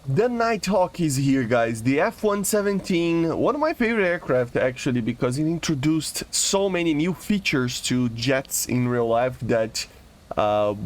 The NIGHTHAWK is here, guys. The F-117, one of my favorite aircraft actually, because it introduced so many new features to jets in real life that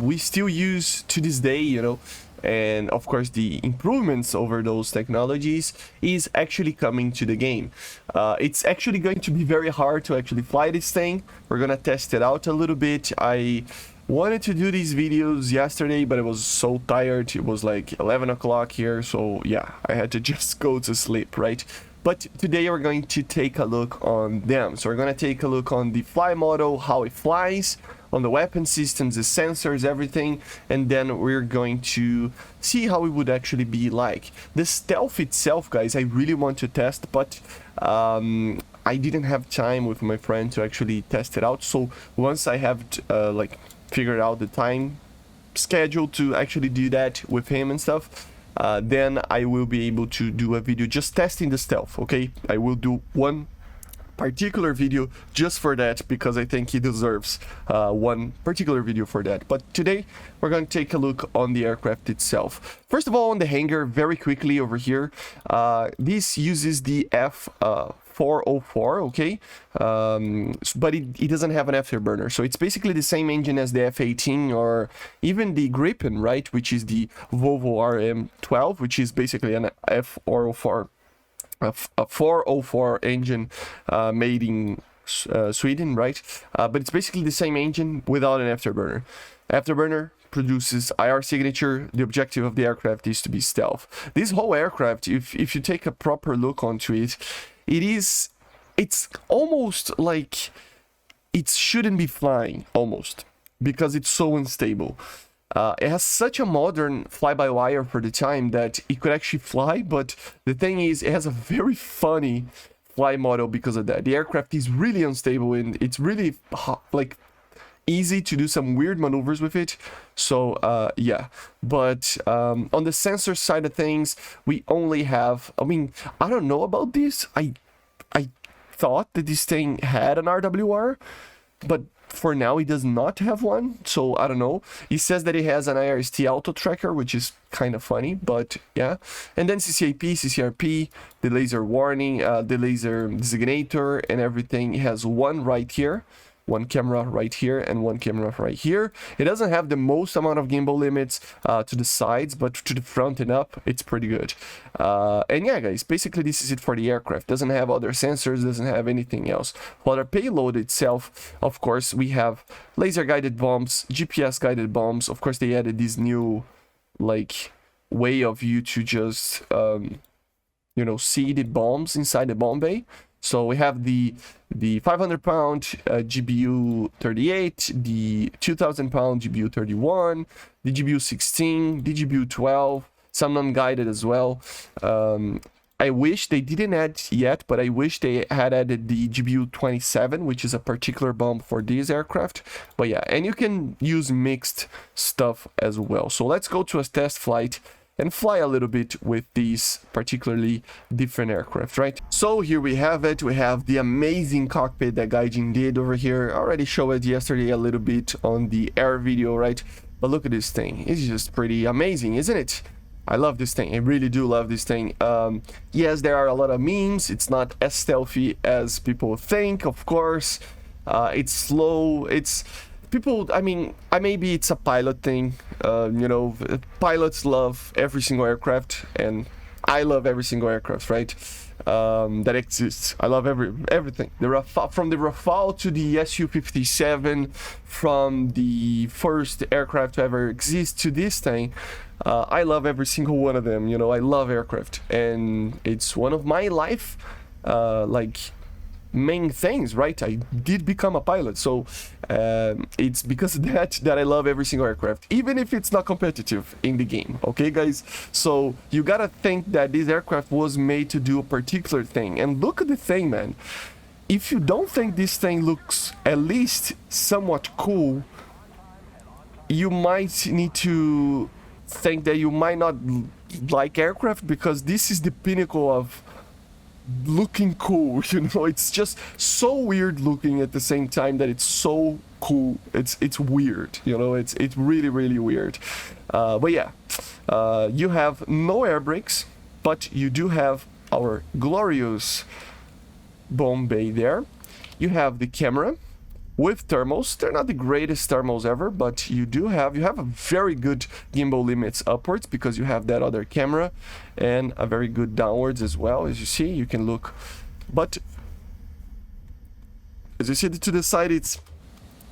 we still use to this day, you know. And of course, the improvements over those technologies is actually coming to the game. It's actually going to be very hard to actually fly this thing. We're gonna test it out a little bit. I wanted to do these videos yesterday, but I was so tired. It was like 11 o'clock here, so yeah, I had to just go to sleep, right? But today we're going to take a look on them. So we're going to take a look on the fly model, how it flies, on the weapon systems, the sensors, everything, and then we're going to see how it would actually be like. The stealth itself, guys, I really want to test, but I didn't have time with my friend to actually test it out. So once I have like figured out the time schedule to actually do that with him and stuff, then I will be able to do a video just testing the stealth. Okay, I will do one particular video just for that, because I think he deserves one particular video for that. But today we're going to take a look on the aircraft itself. First of all, on the hangar, very quickly over here, this uses the F-404, okay, but it doesn't have an afterburner, so it's basically the same engine as the F-18 or even the Gripen, right, which is the Volvo RM12, which is basically an F-404, a 404 engine made in Sweden, right? But it's basically the same engine without an afterburner. Afterburner produces IR signature. The objective of the aircraft is to be stealth. This whole aircraft, if you take a proper look onto it, it's almost like it shouldn't be flying, almost, because it's so unstable. It has such a modern fly-by-wire for the time that it could actually fly, but the thing is, it has a very funny fly model because of that. The aircraft is really unstable and it's really like easy to do some weird maneuvers with it. So yeah, but on the sensor side of things, we only have, I mean, I don't know about this. I thought that this thing had an RWR, but for now it does not have one, so I don't know. It says that it has an IRST auto tracker, which is kind of funny, but yeah. And then CCAP, CCRP, the laser warning, the laser designator and everything. It has one right here, one camera right here, and one camera right here. It doesn't have the most amount of gimbal limits to the sides, but to the front and up, it's pretty good. And yeah, guys, basically this is it for the aircraft. Doesn't have other sensors, doesn't have anything else. For the payload itself, of course, we have laser guided bombs, GPS guided bombs. Of course, they added this new like way of you to just you know, see the bombs inside the bomb bay. So we have the 500-pound GBU-38, the 2,000-pound GBU-31, the GBU-16, the GBU-12, some non-guided as well. I wish they didn't add yet, but I wish they had added the GBU-27, which is a particular bomb for this aircraft. But yeah, and you can use mixed stuff as well. So let's go to a test flight and fly a little bit with these particularly different aircraft, right? So here we have it. We have the amazing cockpit that Gaijin did over here. I already showed it yesterday a little bit on the air video, right? But look at this thing. It's just pretty amazing, isn't it? I love this thing. I really do love this thing. Yes, there are a lot of memes. It's not as stealthy as people think, of course. It's slow. It's... people, I mean, maybe it's a pilot thing, you know, pilots love every single aircraft, and I love every single aircraft, right, that exists. I love everything. From the Rafale to the Su-57, from the first aircraft to ever exist to this thing, I love every single one of them, you know. I love aircraft, and it's one of my life, like, main things, right? I did become a pilot, so it's because of that I love every single aircraft, even if it's not competitive in the game. Okay, guys, so you gotta think that this aircraft was made to do a particular thing. And look at the thing, man. If you don't think this thing looks at least somewhat cool, you might need to think that you might not like aircraft, because this is the pinnacle of looking cool, you know. It's just so weird looking at the same time that it's so cool. It's weird, you know. It's really weird. But yeah, You have no air brakes, but you do have our glorious bomb bay there. You have the camera with thermals. They're not the greatest thermals ever, but you have a very good gimbal limits upwards because you have that other camera, and a very good downwards as well. As you see, you can look, but as you see to the side, it's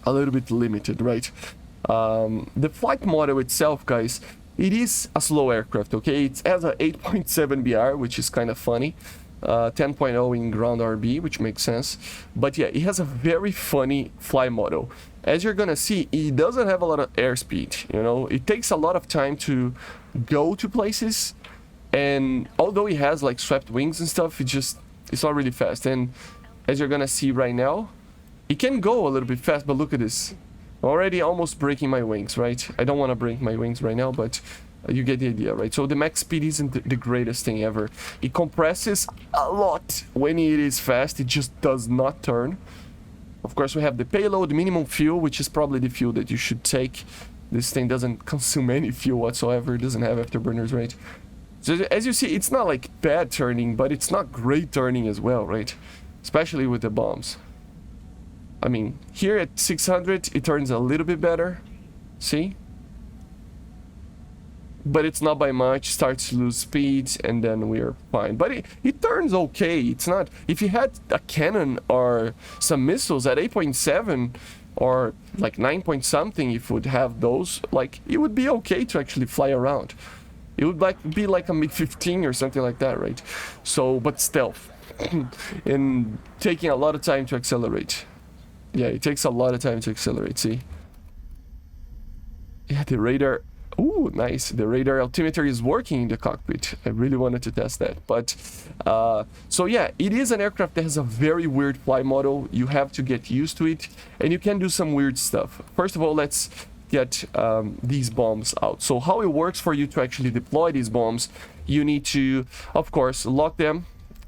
a little bit limited, right? The flight model itself, guys, it is a slow aircraft, okay? It has a 8.7 BR, which is kind of funny. 10.0 in ground RB, which makes sense. But yeah, it has a very funny fly model. As you're gonna see, it doesn't have a lot of airspeed, you know? It takes a lot of time to go to places, and although it has like swept wings and stuff, it's not really fast. And as you're gonna see right now, it can go a little bit fast, but look at this. I'm already almost breaking my wings, right? I don't want to break my wings right now, but you get the idea, right? So the max speed isn't the greatest thing ever. It compresses a lot when it is fast. It just does not turn. Of course, we have the payload, minimum fuel, which is probably the fuel that you should take. This thing doesn't consume any fuel whatsoever. It doesn't have afterburners, right? So as you see, it's not like bad turning, but it's not great turning as well, right? Especially with the bombs. I mean, here at 600, it turns a little bit better. See? But it's not by much. Starts to lose speed, and then we're fine. But it turns okay. It's not... If you had a cannon or some missiles at 8.7 or like 9 point something, if you would have those, like, it would be okay to actually fly around. It would be like a MiG-15 or something like that, right? So, but stealth. And taking a lot of time to accelerate. Yeah, it takes a lot of time to accelerate, see? Yeah, the radar... Ooh, nice. The radar altimeter is working in the cockpit. I really wanted to test that. But, so yeah, it is an aircraft that has a very weird fly model. You have to get used to it, and you can do some weird stuff. First of all, let's get these bombs out. So how it works for you to actually deploy these bombs, you need to, of course, lock them.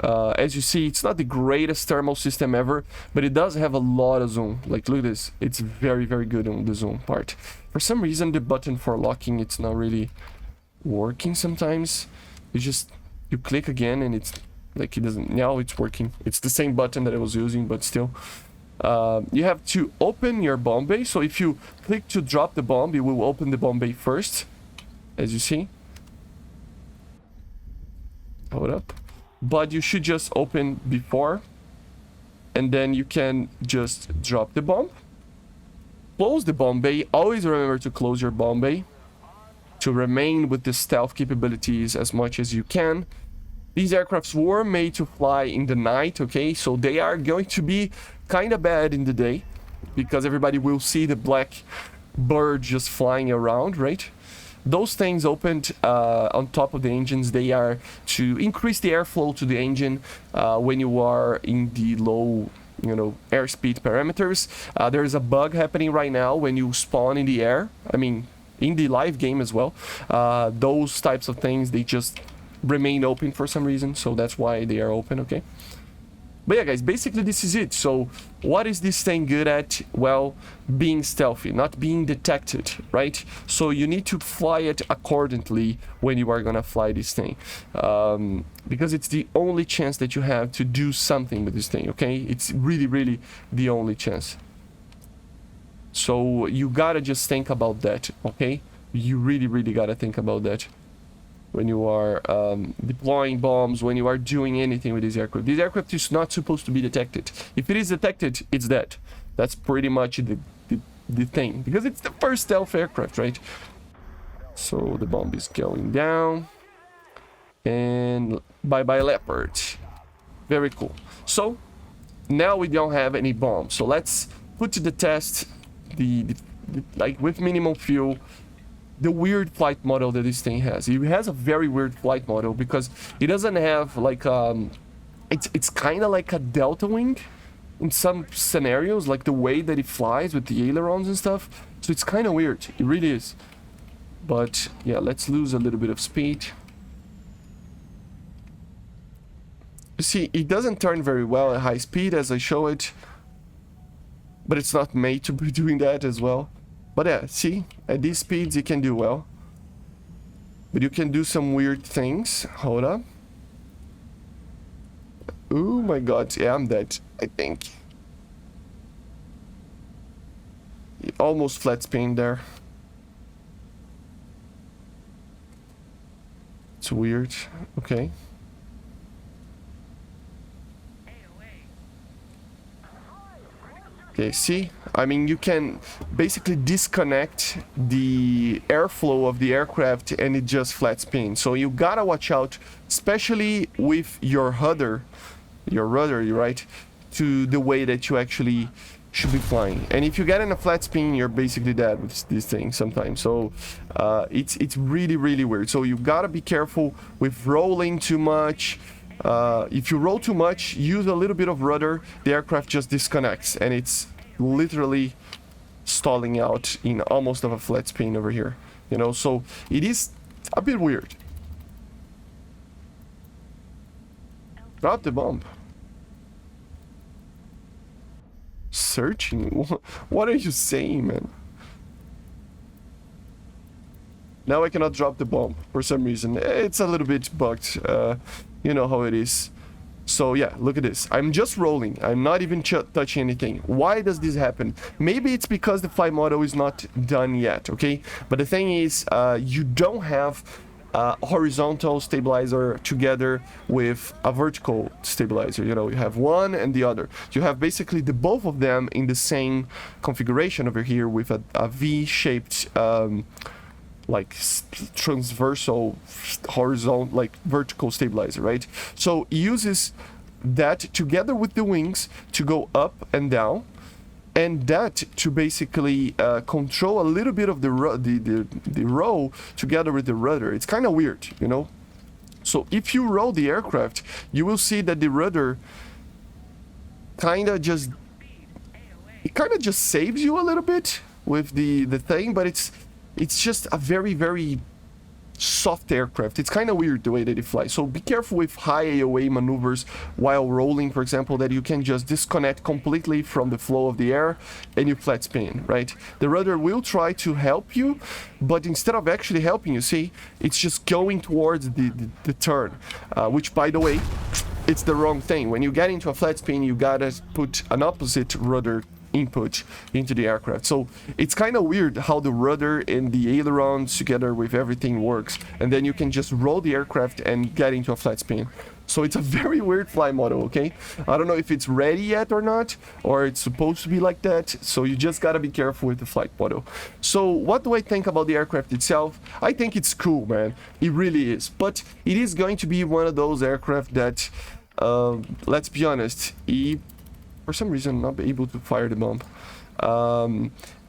As you see, it's not the greatest thermal system ever, but it does have a lot of zoom. Like, look at this. It's very, very good on the zoom part. For some reason, the button for locking, it's not really working sometimes. You click again and it's like, it doesn't... Now it's working. It's the same button that I was using, but still. You have to open your bomb bay. So if you click to drop the bomb, it will open the bomb bay first, as you see. Hold up. But you should just open before, and then you can just drop the bomb. Close the bomb bay. Always remember to close your bomb bay to remain with the stealth capabilities as much as you can. These aircrafts were made to fly in the night, okay? So they are going to be kind of bad in the day because everybody will see the black bird just flying around, right? Those things opened on top of the engines. They are to increase the airflow to the engine when you are in the low, you know, airspeed parameters. There is a bug happening right now when you spawn in the air. I mean, in the live game as well. Those types of things, they just remain open for some reason. So that's why they are open, okay? But yeah, guys, basically this is it. So what is this thing good at? Well, being stealthy, not being detected, right? So you need to fly it accordingly when you are gonna fly this thing. Because it's the only chance that you have to do something with this thing, okay? It's really, really the only chance. So you gotta just think about that, okay? You really, really gotta think about that when you are deploying bombs, when you are doing anything with this aircraft. This aircraft is not supposed to be detected. If it is detected, it's dead. That's pretty much the thing, because it's the first stealth aircraft, right? So the bomb is going down, and bye-bye Leopard. Very cool. So now we don't have any bombs. So let's put to the test like with minimum fuel, the weird flight model that this thing has. It has a very weird flight model because it doesn't have like it's kind of like a delta wing in some scenarios, like the way that it flies with the ailerons and stuff. So it's kind of weird. It really is. But yeah, let's lose a little bit of speed. You see, it doesn't turn very well at high speed as I show it, but it's not made to be doing that as well. But yeah, see, at these speeds it can do well. but you can do some weird things. Hold up. Oh my god, yeah, I'm dead, I think. Almost flat spin there. It's weird. Okay. Okay, see? I mean, you can basically disconnect the airflow of the aircraft and it just flat spins. So you gotta watch out, especially with your rudder, right? To the way that you actually should be flying. And if you get in a flat spin, you're basically dead with this thing sometimes. So it's really, really weird. So you gotta be careful with rolling too much. If you roll too much, use a little bit of rudder, the aircraft just disconnects and it's literally stalling out in almost of a flat spin over here, you know. So it is a bit weird. Drop the bomb. Searching? What are you saying, man? Now I cannot drop the bomb for some reason. It's a little bit bugged. You know how it is. So yeah, look at this. I'm just rolling. I'm not even touching anything. Why does this happen? Maybe it's because the flight model is not done yet, okay? But the thing is, you don't have a horizontal stabilizer together with a vertical stabilizer. You know, you have one and the other. You have basically the both of them in the same configuration over here with a V-shaped like transversal horizontal, like vertical stabilizer, right? So it uses that together with the wings to go up and down, and that to basically control a little bit of the roll together with the rudder. It's kind of weird, you know. So if you roll the aircraft, you will see that the rudder kind of just saves you a little bit with the thing, but it's just a very, very soft aircraft. It's kind of weird the way that it flies. So be careful with high AOA maneuvers while rolling, for example, that you can just disconnect completely from the flow of the air and you flat spin, right? The rudder will try to help you, but instead of actually helping you, see, it's just going towards the turn, which, by the way, it's the wrong thing. When you get into a flat spin, you gotta put an opposite rudder input into the aircraft. So it's kind of weird how the rudder and the ailerons together with everything works, and then you can just roll the aircraft and get into a flat spin. So it's a very weird flight model, okay? I don't know if it's ready yet or not, or it's supposed to be like that, so you just gotta be careful with the flight model. So what do I think about the aircraft itself? I think it's cool, man. It really is. But it is going to be one of those aircraft that, let's be honest, for some reason not able to fire the bomb.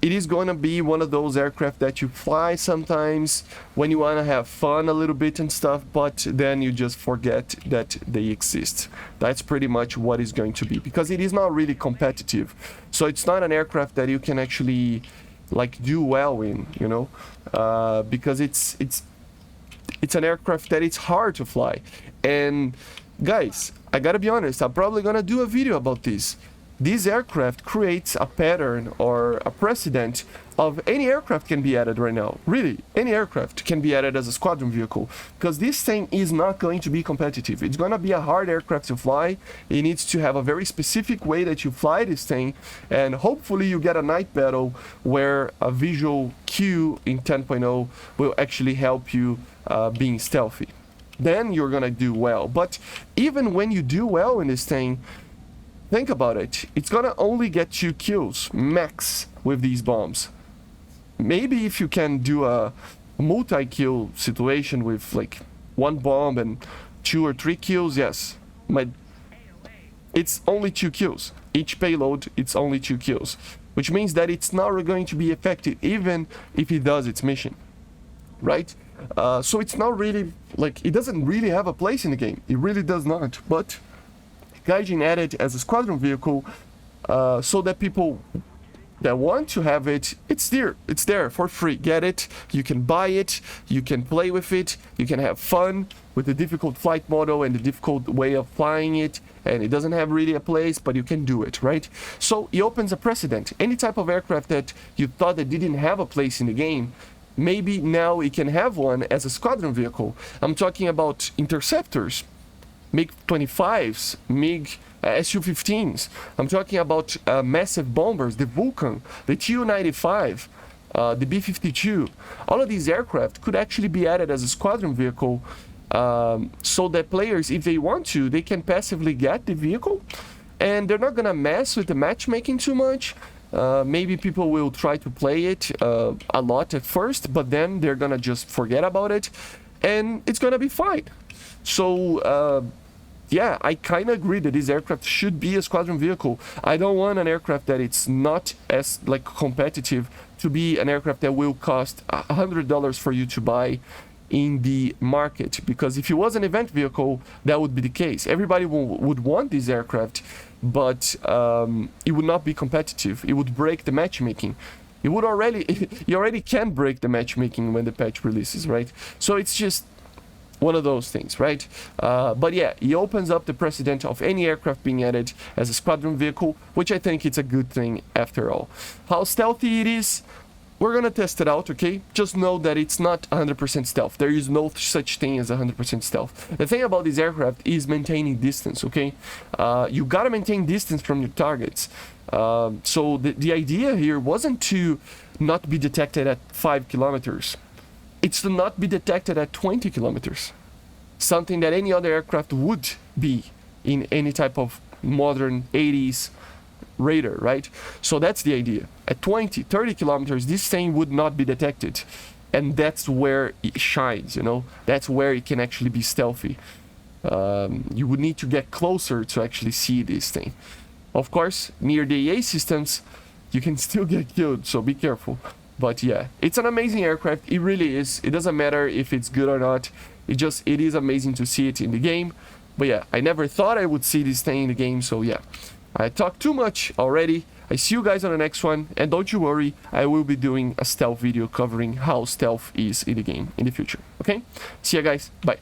It is going to be one of those aircraft that you fly sometimes when you want to have fun a little bit and stuff, but then you just forget that they exist. That's pretty much what it's going to be, because it is not really competitive. So it's not an aircraft that you can actually like do well in, you know, because it's an aircraft that it's hard to fly. And guys, I gotta be honest, I'm probably gonna do a video about this. This aircraft creates a pattern or a precedent of any aircraft can be added right now. Really, any aircraft can be added as a squadron vehicle, because this thing is not going to be competitive. It's gonna be a hard aircraft to fly. It needs to have a very specific way that you fly this thing, and hopefully you get a night battle where a visual cue in 10.0 will actually help you being stealthy. Then you're gonna do well. But even when you do well in this thing, think about it, it's gonna only get 2 kills max with these bombs. Maybe if you can do a multi-kill situation with like 1 bomb and 2 or 3 kills, yes. It's only 2 kills. Each payload, it's only 2 kills, which means that it's not going to be effective even if it does its mission, right? So it's not really, like, it doesn't really have a place in the game. It really does not. But Gaijin added as a squadron vehicle so that people that want to have it, it's there for free. Get it, you can buy it, you can play with it, you can have fun with the difficult flight model and the difficult way of flying it, and it doesn't have really a place, but you can do it, right? So it opens a precedent. Any type of aircraft that you thought that didn't have a place in the game, maybe now it can have one as a squadron vehicle. I'm talking about interceptors, MiG-25s, MiG Su-15s. I'm talking about massive bombers, the Vulcan, the Tu-95, the B-52. All of these aircraft could actually be added as a squadron vehicle, so that players, if they want to, they can passively get the vehicle, and they're not gonna mess with the matchmaking too much. Maybe people will try to play it a lot at first, but then they're gonna just forget about it, and it's gonna be fine. So yeah, I kind of agree that this aircraft should be a squadron vehicle. I don't want an aircraft that it's not as like competitive to be an aircraft that will cost $100 for you to buy in the market, because if it was an event vehicle, that would be the case. Everybody would want this aircraft, but it would not be competitive. It would break the matchmaking. It would already, you already can break the matchmaking when the patch releases, right? So it's just one of those things, right? But yeah, it opens up the precedent of any aircraft being added as a squadron vehicle, which I think it's a good thing after all. How stealthy it is, we're gonna test it out, okay? Just know that it's not 100% stealth. There is no such thing as 100% stealth. The thing about this aircraft is maintaining distance, okay? You gotta maintain distance from your targets. So the idea here wasn't to not be detected at 5 kilometers. It's to not be detected at 20 kilometers. Something that any other aircraft would be in any type of modern 80s radar, right? So that's the idea. At 20, 30 kilometers, this thing would not be detected. And that's where it shines, you know? That's where it can actually be stealthy. You would need to get closer to actually see this thing. Of course, near the EA systems, you can still get killed, so be careful. But yeah, it's an amazing aircraft. It really is. It doesn't matter if it's good or not. It is amazing to see it in the game. But yeah, I never thought I would see this thing in the game. So yeah, I talked too much already. I see you guys on the next one. And don't you worry, I will be doing a stealth video covering how stealth is in the game in the future. Okay? See you guys. Bye.